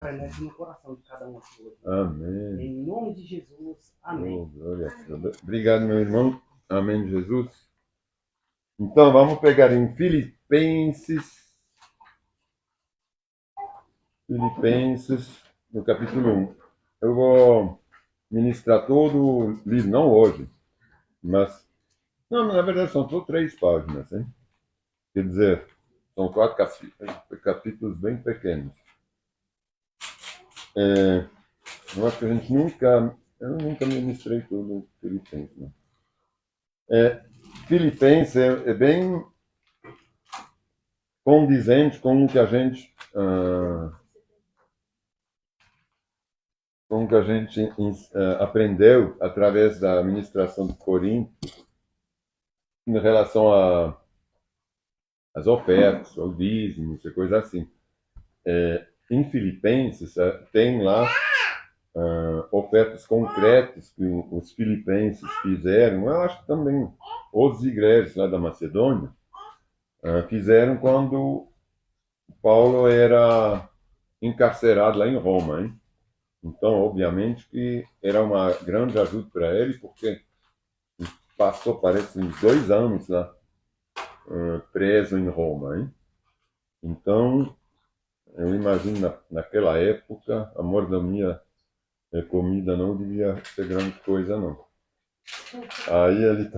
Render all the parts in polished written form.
permanece no coração de cada um aqui hoje. Amém. Em nome de Jesus. Amém. Oh, glória a Deus. Obrigado, meu irmão. Amém, Jesus. Então, vamos pegar em Filipenses, no capítulo 1. Eu vou ministrar todo o livro, não hoje, mas... Não, na verdade são só 3 páginas, hein? Quer dizer, são 4 capítulos bem pequenos. Eu acho que a gente eu nunca ministrei tudo Filipenses, né? Filipenses é bem condizente com o que a gente aprendeu através da ministração de Corinto em relação às ofertas, ao dízimo, coisa assim. Em Filipenses tem lá ofertas concretas que os filipenses fizeram. Eu acho que também outras igrejas lá da Macedônia fizeram quando Paulo era encarcerado lá em Roma, hein? Então, obviamente que era uma grande ajuda para ele, porque passou, parece, uns 2 anos lá preso em Roma, hein? Então, eu imagino naquela época a mordomia comida não devia ser grande coisa, não. Aí ele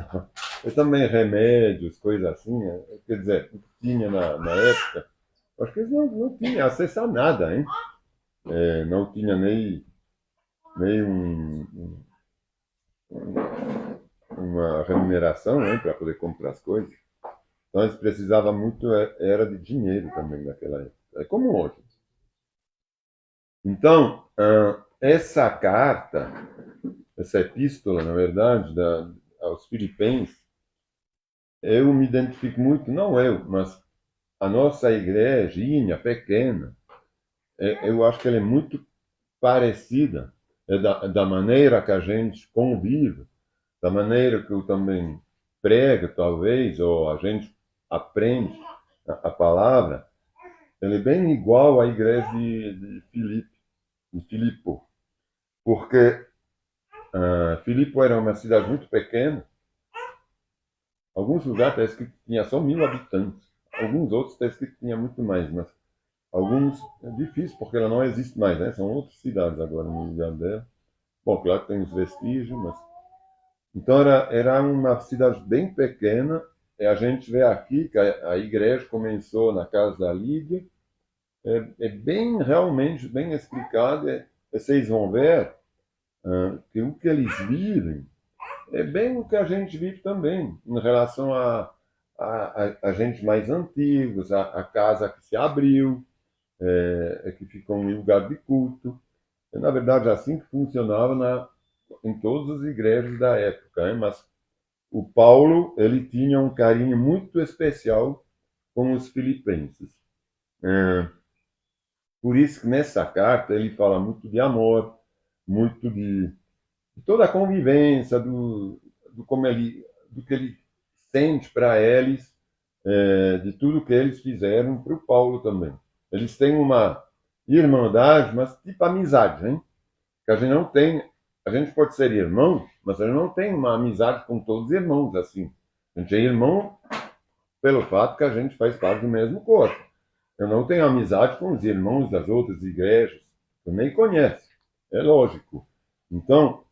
também remédios, coisas assim, quer dizer, tinha na época, acho que eles não tinham acesso a nada, hein? Não tinha nem uma remuneração, né, para poder comprar as coisas. Então eles precisavam muito, era de dinheiro também naquela época. É como hoje. Então, essa carta, essa epístola, na verdade, aos Filipenses, eu me identifico muito, não eu, mas a nossa igrejinha pequena, eu acho que ela é muito parecida da maneira que a gente convive, da maneira que eu também prego, talvez, ou a gente aprende a palavra, ela é bem igual à igreja de Filipo, porque Filipo era uma cidade muito pequena. Alguns lugares está escrito que tinha só 1.000 habitantes. Alguns outros está escrito que tinha muito mais, mas alguns é difícil porque ela não existe mais, né? São outras cidades agora no lugar dela. Bom, claro que tem os vestígios, mas... Então era uma cidade bem pequena. E a gente vê aqui que a igreja começou na casa da Lídia. É bem, realmente, bem explicado. Vocês vão ver que o que eles vivem é bem o que a gente vive também, em relação a gente mais antigos, a casa que se abriu, que ficou em lugar de culto. É, na verdade, assim que funcionava em todas as igrejas da época, hein? Mas o Paulo, ele tinha um carinho muito especial com os filipenses. Por isso que nessa carta ele fala muito de amor, muito de toda a convivência, do que ele sente para eles, de tudo que eles fizeram para o Paulo também. Eles têm uma irmandade, mas tipo amizade, hein? Que a gente não tem. A gente pode ser irmão, mas a gente não tem uma amizade com todos os irmãos assim. A gente é irmão pelo fato que a gente faz parte do mesmo corpo. Eu não tenho amizade com os irmãos das outras igrejas, eu nem conheço, é lógico. Então,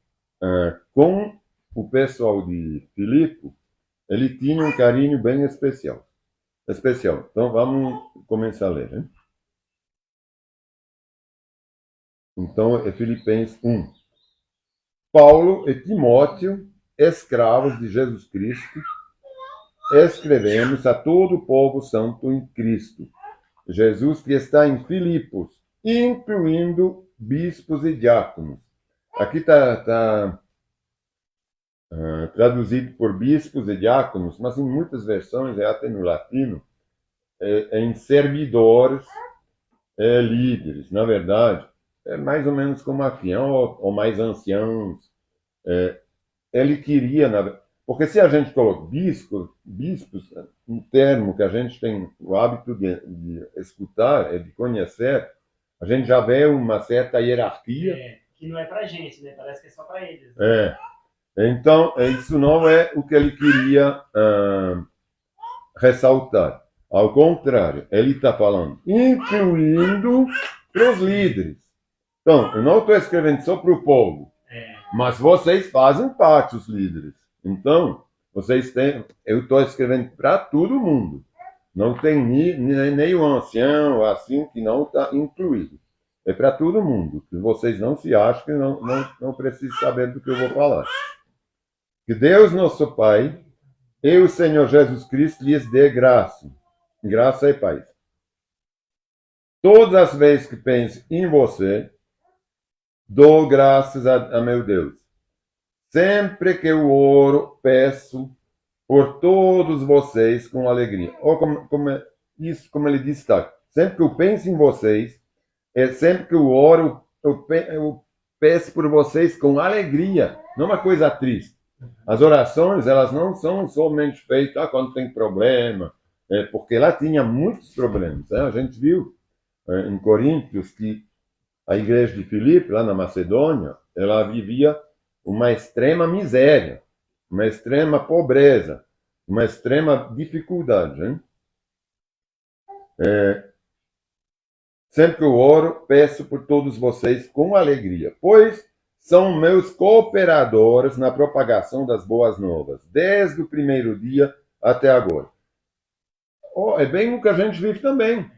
com o pessoal de Filipe, ele tinha um carinho bem especial. Então, vamos começar a ler, né? Então, é Filipenses 1. Paulo e Timóteo, escravos de Jesus Cristo, escrevemos a todo o povo santo em Cristo Jesus, que está em Filipos, incluindo bispos e diáconos. Aqui está traduzido por bispos e diáconos, mas em muitas versões, até no latino, em servidores, líderes. Na verdade, é mais ou menos como aqui, ou mais anciãos. Ele queria, porque se a gente coloca bispos, um termo que a gente tem o hábito de escutar, de conhecer, A gente já vê uma certa hierarquia. Que não é pra gente, né? Parece que é só pra eles. Né? Então, isso não é o que ele queria ressaltar. Ao contrário, ele está falando, incluindo para os líderes. Então, eu não estou escrevendo só para o povo, mas vocês fazem parte, os líderes. Então, eu estou escrevendo para todo mundo. Não tem nem o ancião, assim, que não está incluído. É para todo mundo. Que vocês não se achem que não precisam saber do que eu vou falar. Que Deus, nosso Pai, e o Senhor Jesus Cristo lhes dê graça. Graça e paz. Todas as vezes que penso em você, dou graças a meu Deus. Sempre que eu oro, peço por todos vocês com alegria. Ou como ele diz, tá? Sempre que eu penso em vocês, sempre que eu oro, eu peço por vocês com alegria, não uma coisa triste. As orações, elas não são somente feitas quando tem problema, porque lá tinha muitos problemas. Né? A gente viu em Coríntios que a igreja de Filipe, lá na Macedônia, ela vivia uma extrema miséria, uma extrema pobreza, uma extrema dificuldade. Hein? Sempre que eu oro, peço por todos vocês com alegria, pois são meus cooperadores na propagação das boas novas, desde o primeiro dia até agora. É bem o que a gente vive também,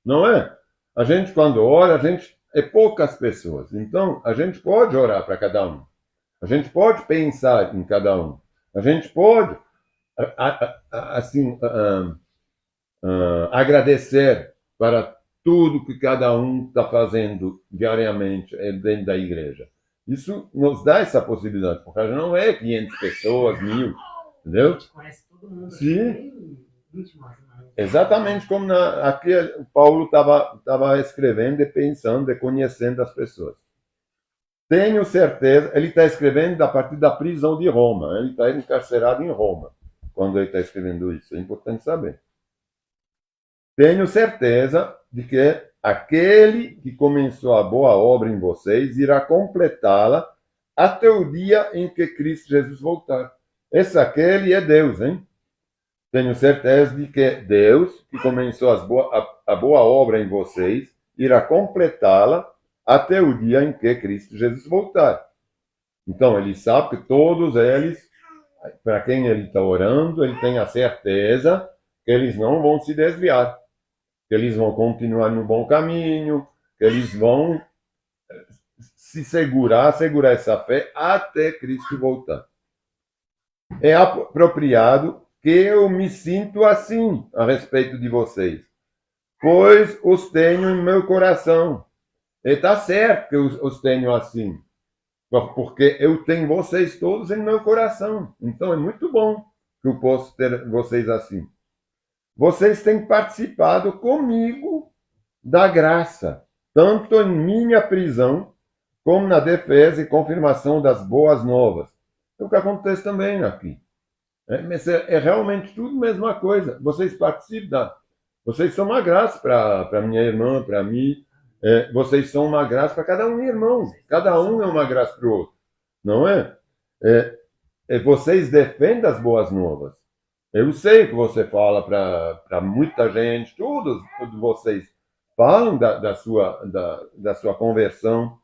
não é? A gente, quando ora, a gente é poucas pessoas. Então, a gente pode orar para cada um. A gente pode pensar em cada um. A gente pode, assim, agradecer para tudo que cada um está fazendo diariamente dentro da igreja. Isso nos dá essa possibilidade, porque a gente não é 500 pessoas, 1000, entendeu? A gente conhece todo mundo. Sim. Exatamente como aqui o Paulo estava escrevendo e pensando e conhecendo as pessoas. Tenho certeza, ele está escrevendo a partir da prisão de Roma, ele está encarcerado em Roma, quando ele está escrevendo isso, é importante saber. Tenho certeza de que aquele que começou a boa obra em vocês irá completá-la até o dia em que Cristo Jesus voltar. Esse aquele é Deus, hein? Tenho certeza de que Deus, que começou a boa obra em vocês, irá completá-la até o dia em que Cristo Jesus voltar. Então, ele sabe que todos eles, para quem ele está orando, ele tem a certeza que eles não vão se desviar, que eles vão continuar no bom caminho, que eles vão segurar essa fé até Cristo voltar. É apropriado que eu me sinto assim a respeito de vocês, pois os tenho em meu coração. E está certo que eu os tenho assim, porque eu tenho vocês todos em meu coração. Então é muito bom que eu possa ter vocês assim. Vocês têm participado comigo da graça, tanto em minha prisão, como na defesa e confirmação das boas novas. É o que acontece também aqui. Mas é realmente tudo a mesma coisa. Vocês participam Vocês são uma graça para minha irmã, para mim. Vocês são uma graça para cada um irmão. Cada um é uma graça para o outro. Não é? Vocês defendem as boas novas. Eu sei que você fala para muita gente, todos vocês falam da sua conversão,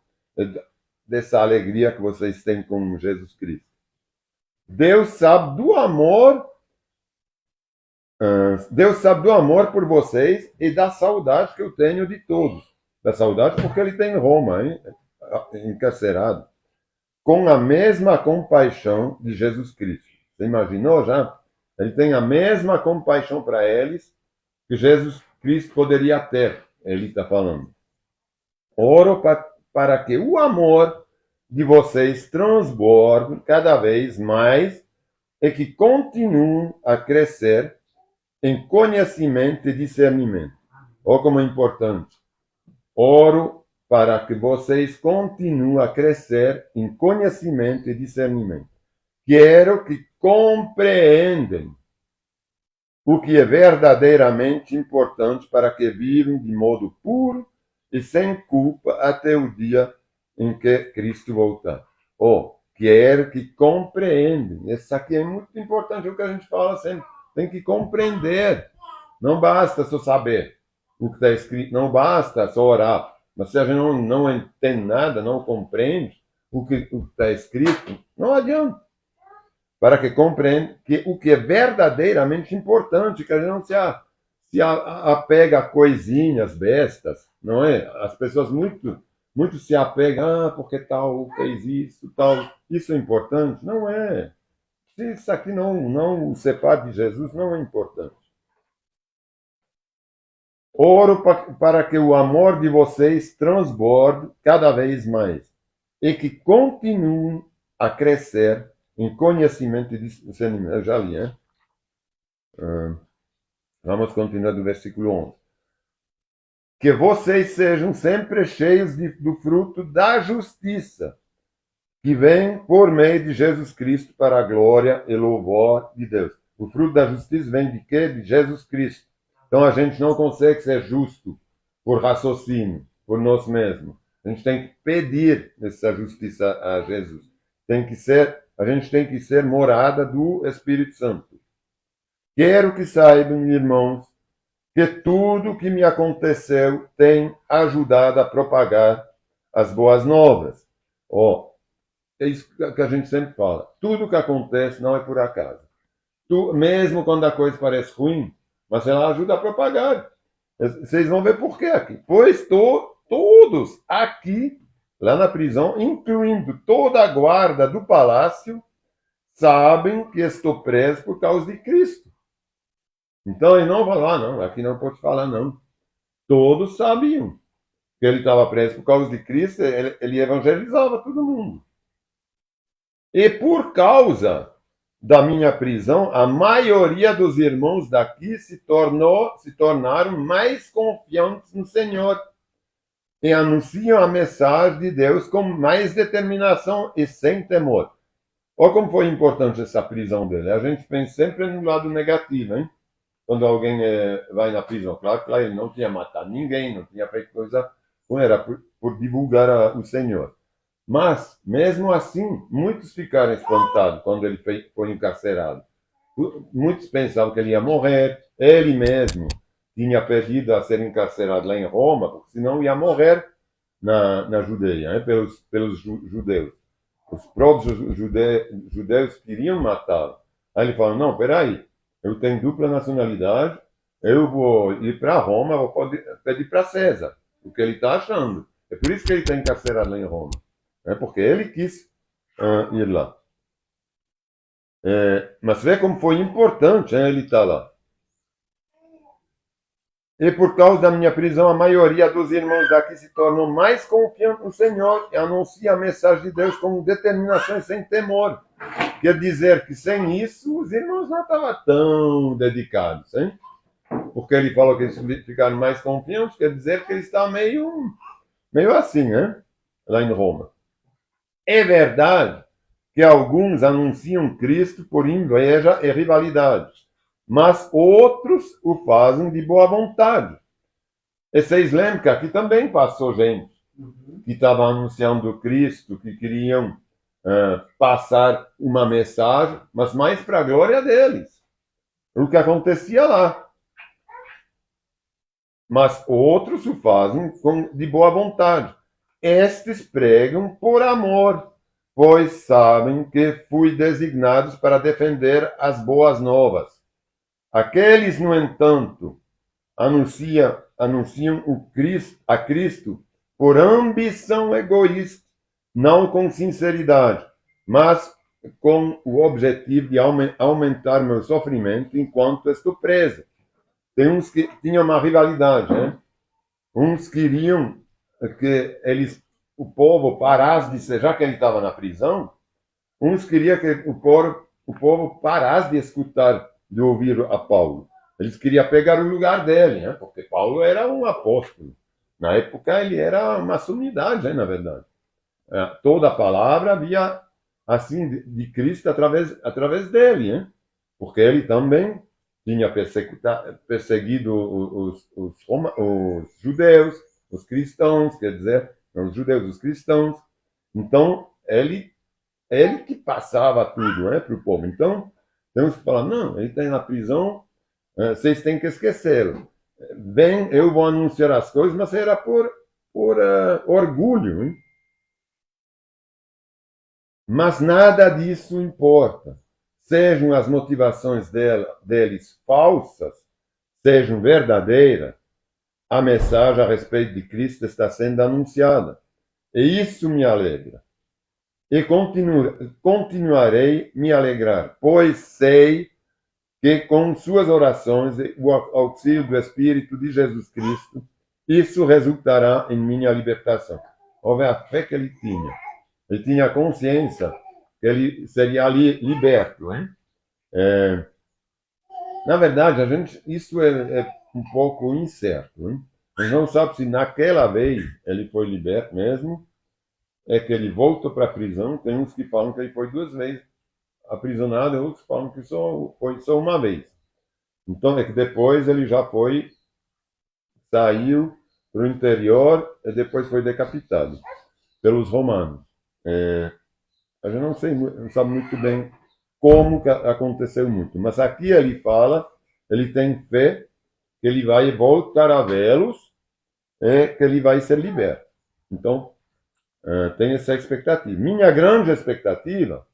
dessa alegria que vocês têm com Jesus Cristo. Deus sabe do amor por vocês e da saudade que eu tenho de todos. Da saudade porque ele tem em Roma, hein? Encarcerado. Com a mesma compaixão de Jesus Cristo. Você imaginou já? Ele tem a mesma compaixão para eles que Jesus Cristo poderia ter. Ele está falando. Oro para que o amor de vocês transborde cada vez mais e que continuem a crescer em conhecimento e discernimento. Olha como é importante. Oro para que vocês continuem a crescer em conhecimento e discernimento. Quero que compreendam o que é verdadeiramente importante para que vivam de modo puro e sem culpa até o dia em que Cristo voltar. Quero que compreendem. Isso aqui é muito importante, é o que a gente fala sempre. Tem que compreender. Não basta só saber o que está escrito, não basta só orar. Mas se a gente não entende nada, não compreende o que está escrito, não adianta. Para que compreenda que o que é verdadeiramente importante, que a gente não se apega a coisinhas bestas, não é? As pessoas muito se apegam, porque tal fez isso, tal. Isso é importante? Não é. Se isso aqui não o separa de Jesus, não é importante. Oro para que o amor de vocês transborde cada vez mais e que continuem a crescer em conhecimento e discernimento. Eu já li, hein? Vamos continuar do versículo 11. Que vocês sejam sempre cheios do fruto da justiça, que vem por meio de Jesus Cristo para a glória e louvor de Deus. O fruto da justiça vem de quê? De Jesus Cristo. Então a gente não consegue ser justo por raciocínio, por nós mesmos. A gente tem que pedir essa justiça a Jesus. A gente tem que ser morada do Espírito Santo. Quero que saibam, irmãos, que tudo que me aconteceu tem ajudado a propagar as boas novas. É isso que a gente sempre fala. Tudo que acontece não é por acaso. Mesmo quando a coisa parece ruim, mas ela ajuda a propagar. Vocês vão ver por quê aqui. Pois todos aqui, lá na prisão, incluindo toda a guarda do palácio, sabem que estou preso por causa de Cristo. Então ele não vai lá, não, aqui não pode falar, não. Todos sabiam que ele estava preso por causa de Cristo, ele evangelizava todo mundo. E por causa da minha prisão, a maioria dos irmãos daqui se tornaram mais confiantes no Senhor e anunciam a mensagem de Deus com mais determinação e sem temor. Olha como foi importante essa prisão dele. A gente pensa sempre no lado negativo, hein? Quando alguém vai na prisão. Claro que lá ele não tinha matado ninguém, não tinha feito coisa ruim, era por divulgar o Senhor. Mas, mesmo assim, muitos ficaram espantados quando ele foi encarcerado. Muitos pensavam que ele ia morrer. Ele mesmo tinha pedido a ser encarcerado lá em Roma, porque senão ia morrer na Judeia, né, pelos judeus. Os próprios judeus queriam matá-lo. Aí ele falou, não, peraí, eu tenho dupla nacionalidade, eu vou ir para Roma, vou pedir para César o que ele está achando. É por isso que ele está encarcerado lá em Roma. É porque ele quis ir lá. Mas vê como foi importante ele estar lá. E por causa da minha prisão, a maioria dos irmãos daqui se tornam mais confiantes no Senhor e anunciam a mensagem de Deus com determinação e sem temor. Quer dizer que sem isso, os irmãos não estavam tão dedicados, hein? Porque ele falou que eles ficaram mais confiantes, quer dizer que eles estavam meio assim, né? Lá em Roma. É verdade que alguns anunciam Cristo por inveja e rivalidade, mas outros o fazem de boa vontade. E vocês lembram que aqui também passou gente que estava anunciando Cristo, que queriam passar uma mensagem, mas mais para a glória deles. O que acontecia lá. Mas outros o fazem de boa vontade. Estes pregam por amor, pois sabem que fui designados para defender as boas novas. Aqueles, no entanto, anunciam a Cristo por ambição egoísta, não com sinceridade, mas com o objetivo de aumentar meu sofrimento enquanto estou preso. Tem uns que tinham uma rivalidade, né? Uns queriam que o povo parasse de ser, já que ele estava na prisão, uns queriam que o povo parasse de escutar, de ouvir a Paulo. Eles queriam pegar o lugar dele, né? Porque Paulo era um apóstolo. Na época ele era uma sumidade, né, na verdade. Toda a palavra havia, assim, de Cristo através dele, né? Porque ele também tinha perseguido os judeus, os cristãos, quer dizer, não os judeus, os cristãos. Então, ele que passava tudo, para o povo. Então, temos que falar, não, ele está na prisão, vocês têm que esquecê-lo. Bem, eu vou anunciar as coisas, mas era por orgulho, hein? Mas nada disso importa. Sejam as motivações deles falsas, sejam verdadeiras, a mensagem a respeito de Cristo está sendo anunciada. E isso me alegra. E continuarei me alegrar, pois sei que com suas orações e o auxílio do Espírito de Jesus Cristo, isso resultará em minha libertação. Houve a fé que ele tinha. Ele tinha consciência que ele seria liberto. Hein? Na verdade, isso é um pouco incerto. Hein? A gente não sabe se naquela vez ele foi liberto mesmo, é que ele voltou para a prisão. Tem uns que falam que ele foi 2 vezes aprisionado, e outros falam que foi só uma vez. Então é que depois ele já saiu para o interior e depois foi decapitado pelos romanos. A gente não sabe muito bem como que aconteceu muito, mas aqui ele fala, ele tem fé que ele vai voltar a vê-los e que ele vai ser liberto. Então, tem essa expectativa. Minha grande expectativa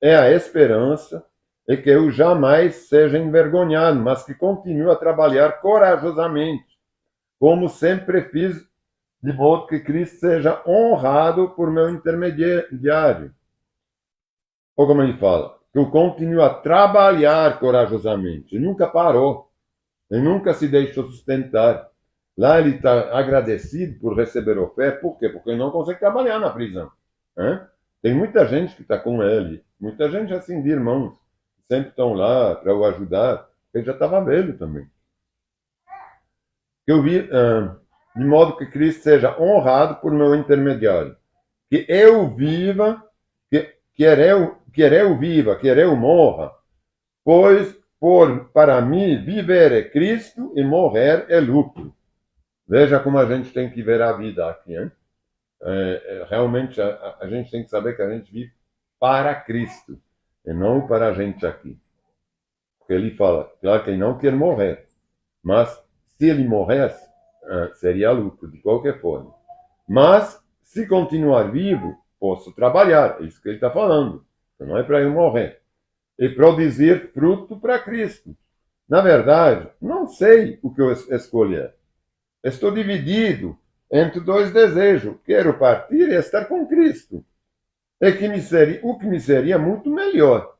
é a esperança e que eu jamais seja envergonhado, mas que continue a trabalhar corajosamente, como sempre fiz, de modo que Cristo seja honrado por meu intermediário. Ou como ele fala, que eu continue a trabalhar corajosamente. Ele nunca parou, ele nunca se deixou sustentar. Lá ele está agradecido por receber oferta. Por quê? Porque ele não consegue trabalhar na prisão. Tem muita gente que está com ele, muita gente assim de irmãos, que sempre estão lá para o ajudar. Ele já estava velho também. Que eu vi, de modo que Cristo seja honrado por meu intermediário. Que eu viva, quer eu viva, quer eu morra, pois para mim viver é Cristo e morrer é lucro. Veja como a gente tem que ver a vida aqui, hein? Realmente a gente tem que saber que a gente vive para Cristo e não para a gente aqui. Porque ele fala, claro que ele não quer morrer, mas se ele morresse, seria lucro, de qualquer forma. Mas, se continuar vivo, posso trabalhar, é isso que ele está falando. Não é para eu morrer. E produzir fruto para Cristo. Na verdade, não sei o que eu escolher. Estou dividido entre 2 desejos. Quero partir e estar com Cristo. O que me seria muito melhor.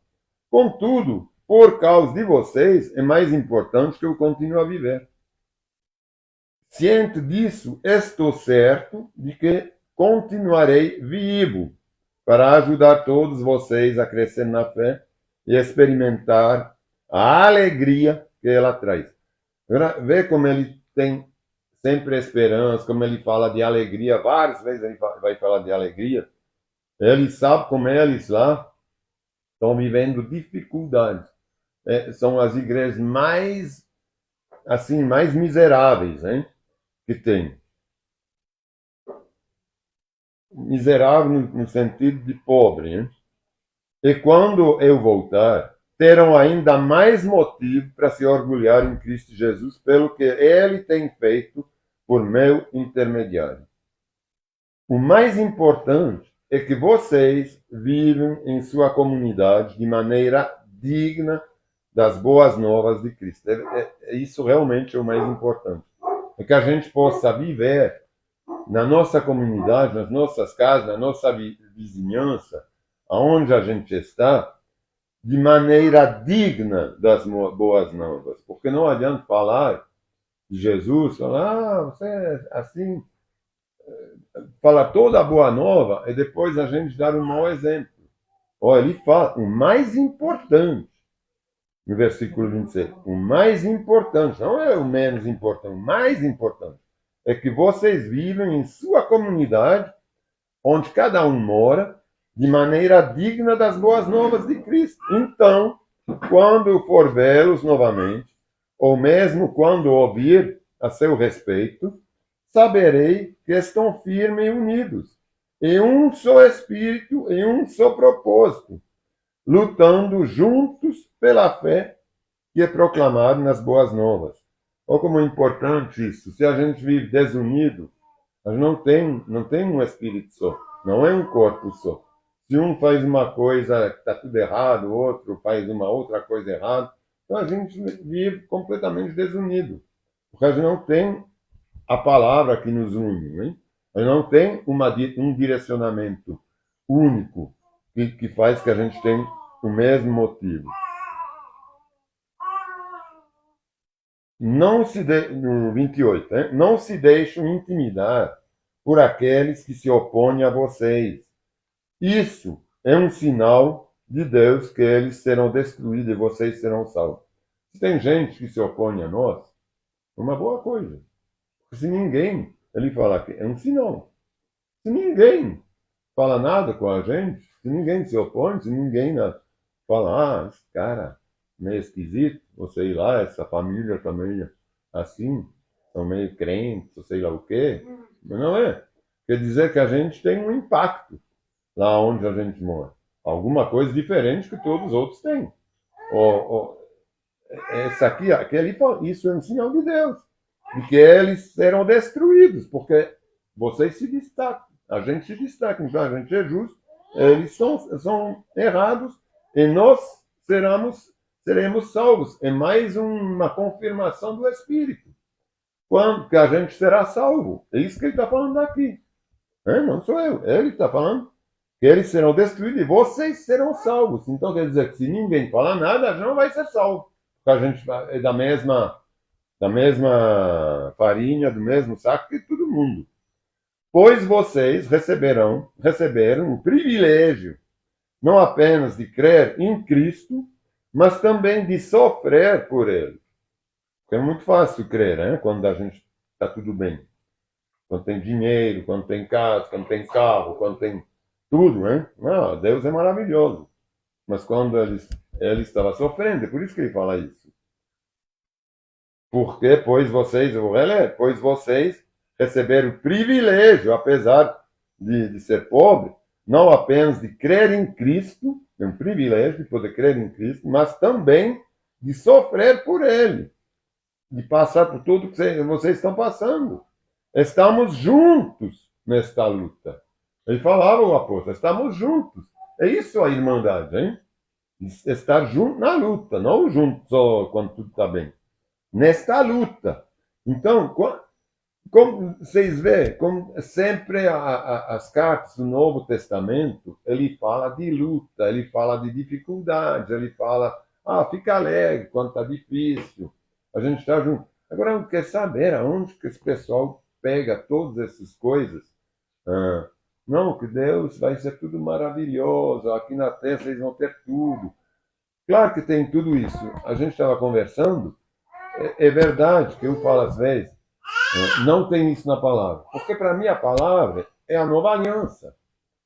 Contudo, por causa de vocês, é mais importante que eu continue a viver. Ciente disso, estou certo de que continuarei vivo para ajudar todos vocês a crescer na fé e experimentar a alegria que ela traz. Vê como ele tem sempre esperança, como ele fala de alegria, várias vezes ele vai falar de alegria. Ele sabe como eles lá estão vivendo dificuldades. São as igrejas mais miseráveis, hein, que tem. Miserável no sentido de pobre. Hein? E quando eu voltar, terão ainda mais motivo para se orgulhar em Cristo Jesus pelo que ele tem feito por meu intermediário. O mais importante é que vocês vivem em sua comunidade de maneira digna das boas novas de Cristo. Isso realmente é o mais importante. É que a gente possa viver na nossa comunidade, nas nossas casas, na nossa vizinhança, aonde a gente está, de maneira digna das boas novas. Porque não adianta falar de Jesus, falar, você é assim, falar toda a boa nova e depois a gente dar um mau exemplo. Olha, ele fala, o mais importante, no versículo 26, o mais importante, não é o menos importante, o mais importante, é que vocês vivem em sua comunidade, onde cada um mora, de maneira digna das boas novas de Cristo. Então, quando eu for vê-los novamente, ou mesmo quando ouvir a seu respeito, saberei que estão firmes e unidos, em um só espírito, em um só propósito, lutando juntos pela fé que é proclamado nas boas novas. Olha como é importante isso. Se a gente vive desunido, a gente não tem um espírito só, não é um corpo só. Se um faz uma coisa que está tudo errado, o outro faz uma outra coisa errada, então a gente vive completamente desunido. Porque a gente não tem a palavra que nos une, hein? A gente não tem um direcionamento único que faz que a gente tenha o mesmo motivo. No 28, hein? Não se deixem intimidar por aqueles que se opõem a vocês. Isso é um sinal de Deus que eles serão destruídos e vocês serão salvos. Se tem gente que se opõe a nós, é uma boa coisa. Se ninguém, ele fala aqui, é um sinal. Se ninguém fala nada com a gente, se ninguém se opõe, se ninguém fala, esse cara meio esquisito, ou sei lá, essa família também assim, são meio crentes, ou sei lá o quê, mas não é. Quer dizer que a gente tem um impacto lá onde a gente mora. Alguma coisa diferente que todos os outros têm. Essa aqui, aquele, isso é um sinal de Deus. De que eles serão destruídos, porque vocês se destacam, a gente se destaca, então a gente é justo, eles são errados e nós seremos salvos. É mais uma confirmação do Espírito. Quando que a gente será salvo? É isso que ele está falando aqui. Não sou eu, ele está falando que eles serão destruídos e vocês serão salvos. Então quer dizer que se ninguém falar nada, a gente não vai ser salvo. Porque a gente é da mesma farinha, do mesmo saco que todo mundo. Pois vocês receberam o privilégio, não apenas de crer em Cristo, mas também de sofrer por Ele. É muito fácil crer, né? Quando a gente está tudo bem. Quando tem dinheiro, quando tem casa, quando tem carro, quando tem tudo, né? Deus é maravilhoso. Mas quando ele estava sofrendo, é por isso que ele fala isso. Porque, eu vou reler, pois vocês receberam o privilégio, apesar de ser pobre, não apenas de crer em Cristo, é um privilégio de poder crer em Cristo, mas também de sofrer por Ele, de passar por tudo que vocês estão passando. Estamos juntos nesta luta. Ele falava, o apóstolo, estamos juntos. É isso a irmandade, hein? Estar junto na luta, não junto só quando tudo está bem. Nesta luta. Então, como vocês veem, como sempre as cartas do Novo Testamento, ele fala de luta, ele fala de dificuldade, ele fala, fica alegre quando está difícil, a gente está junto. Agora, eu quero saber aonde que esse pessoal pega todas essas coisas. Não, que Deus vai ser tudo maravilhoso, aqui na terra vocês vão ter tudo. Claro que tem tudo isso. A gente estava conversando, é verdade que eu falo às vezes, não tem isso na palavra. Porque para mim a palavra é a nova aliança.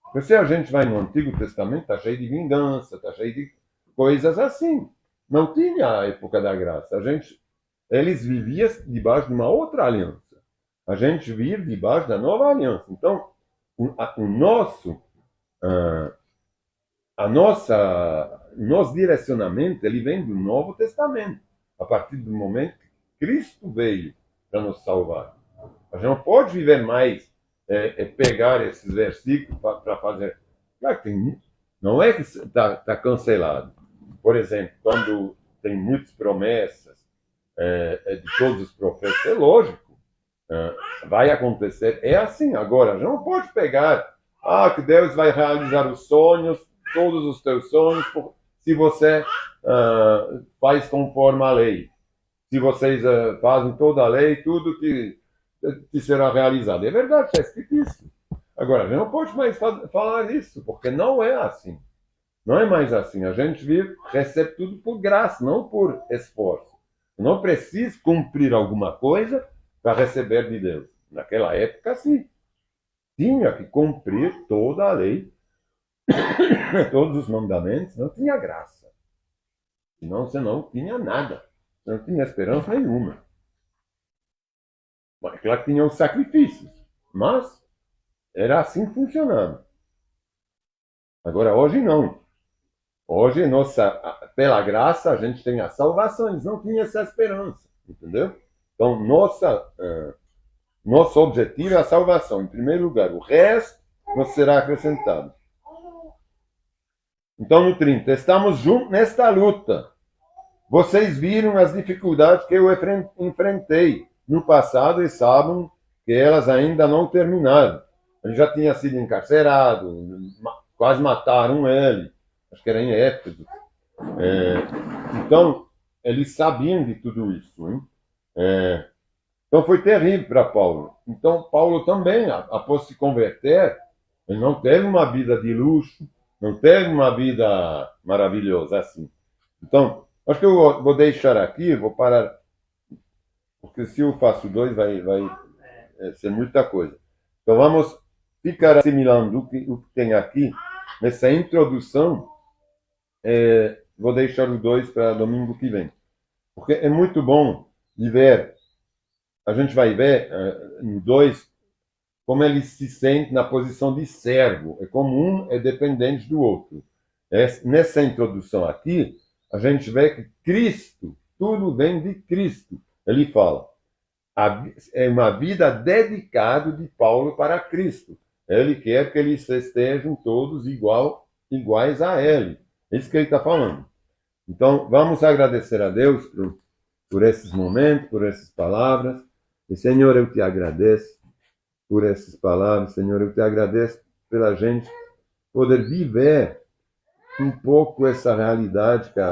Porque se a gente vai no Antigo Testamento, está cheio de vingança, está cheio de coisas assim. Não tinha a época da graça. Eles viviam debaixo de uma outra aliança. A gente vive debaixo da nova aliança. Então, nosso direcionamento ele vem do Novo Testamento. A partir do momento que Cristo veio para nos salvar. A gente não pode viver mais pegar esses versículos para fazer. Claro que tem, não é que está cancelado. Por exemplo, quando tem muitas promessas de todos os profetas, é lógico, vai acontecer. É assim. Agora, a gente não pode pegar, que Deus vai realizar os sonhos, todos os teus sonhos, se você faz conforme a lei. Se vocês fazem toda a lei, tudo que será realizado. É verdade, está escrito isso. Agora, a gente não pode mais falar isso, porque não é assim. Não é mais assim. A gente recebe tudo por graça, não por esforço. Não precisa cumprir alguma coisa para receber de Deus. Naquela época, sim. Tinha que cumprir toda a lei, todos os mandamentos, não tinha graça. Senão você não tinha nada. Não tinha esperança nenhuma. Bom, é claro que tinham os sacrifícios, mas era assim que funcionava. Agora, hoje não. Hoje, pela graça, a gente tem a salvação, eles não tinham essa esperança, entendeu? Então, nosso objetivo é a salvação, em primeiro lugar. O resto nos será acrescentado. Então, no 30, estamos juntos nesta luta. Vocês viram as dificuldades que eu enfrentei no passado e sabem que elas ainda não terminaram. Ele já tinha sido encarcerado, quase mataram ele, acho que era em Éfeso. Então, eles sabiam de tudo isso. Hein? Então, foi terrível para Paulo. Então, Paulo também, após se converter, ele não teve uma vida de luxo, não teve uma vida maravilhosa assim. Então, acho que eu vou deixar aqui, vou parar, porque se eu faço dois, vai ser muita coisa. Então, vamos ficar assimilando o que tem aqui, nessa introdução. Vou deixar o 2 para domingo que vem. Porque é muito bom de ver, a gente vai ver no 2 como ele se sente na posição de servo. É como um é dependente do outro. Nessa introdução aqui, a gente vê que Cristo, tudo vem de Cristo. Ele fala, é uma vida dedicada de Paulo para Cristo. Ele quer que eles estejam todos iguais a ele. É isso que ele está falando. Então, vamos agradecer a Deus por esses momentos, por essas palavras. E, Senhor, eu te agradeço por essas palavras. Senhor, eu te agradeço pela gente poder viver um pouco essa realidade, cara.